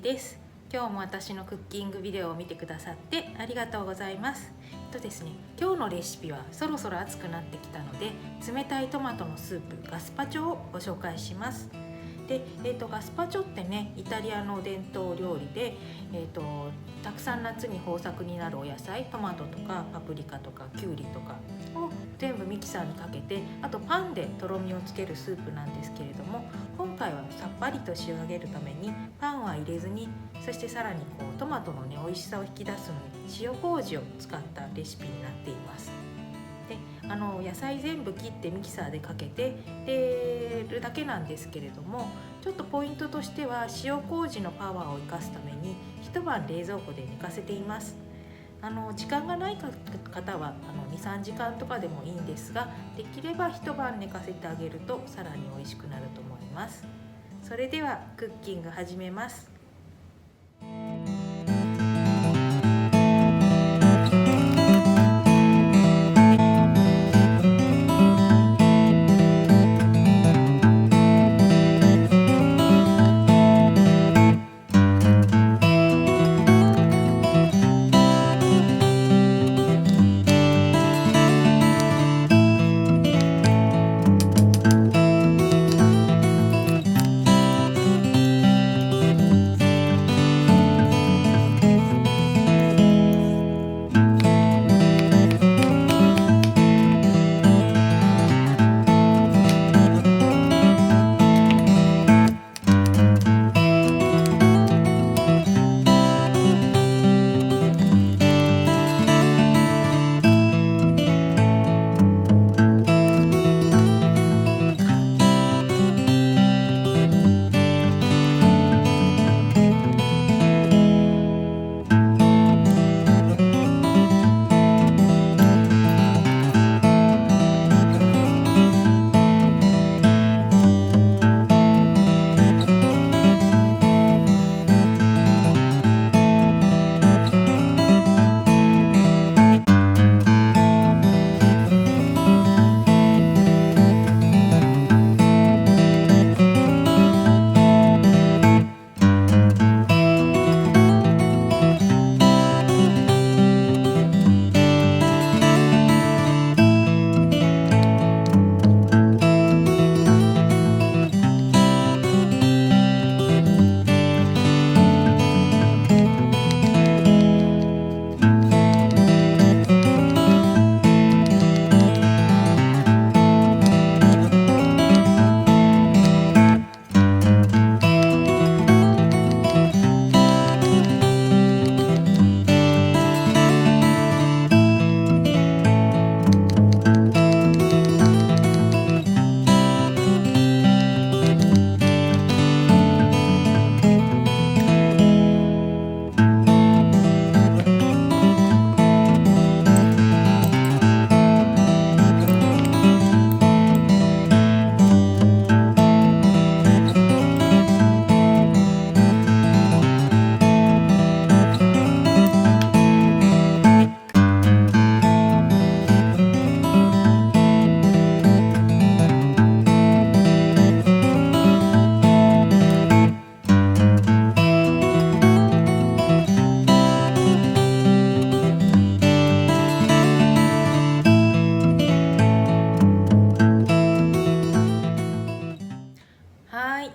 です。今日も私のクッキングビデオを見てくださってありがとうございます。ですね、今日のレシピはそろそろ暑くなってきたので、冷たいトマトのスープガスパチョをご紹介します。で、ガスパチョってね、イタリアの伝統料理で、たくさん夏に豊作になるお野菜、トマトとかパプリカとかキュウリとかを全部ミキサーにかけて、あとパンでとろみをつけるスープなんですけれども、今回はさっぱりと仕上げるためにパンは入れずに、そしてさらにトマトのね美味しさを引き出すのに塩麹を使ったレシピになっています。で、野菜全部切ってミキサーでかけてるだけなんですけれども、ちょっとポイントとしては塩麹のパワーを生かすために一晩冷蔵庫で寝かせています。時間がない方は2、3時間とかでもいいんですが、できれば一晩寝かせてあげるとさらに美味しくなると思います。それではクッキング始めます。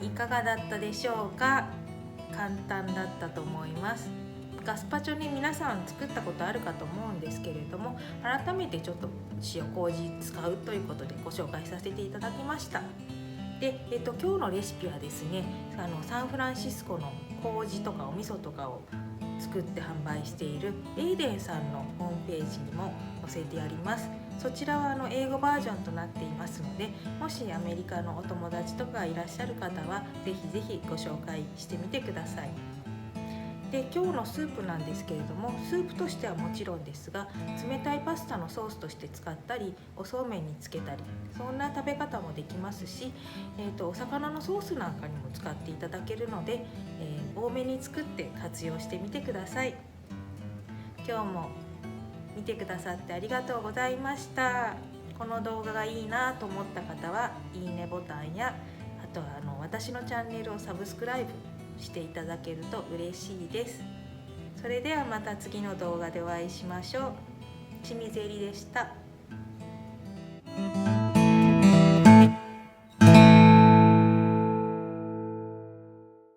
いかがだったでしょうか。簡単だったと思います。ガスパチョね、皆さん作ったことあるかと思うんですけれども、改めてちょっと塩麹使うということでご紹介させていただきました。で、今日のレシピはですね、サンフランシスコの麹とかお味噌とかを作って販売しているエーデンさんのホームページにも載せてあります。そちらは英語バージョンとなっていますので、もしアメリカのお友達とかいらっしゃる方はぜひぜひご紹介してみてください。で、今日のスープなんですけれども、スープとしてはもちろんですが、冷たいパスタのソースとして使ったり、おそうめんにつけたり、そんな食べ方もできますし、お魚のソースなんかにも使っていただけるので、多めに作って活用してみてください。今日も見てくださってありがとうございました。この動画がいいなと思った方は、いいねボタンや、あとは私のチャンネルをサブスクライブしていただけると嬉しいです。それではまた次の動画でお会いしましょう。清水えりでした。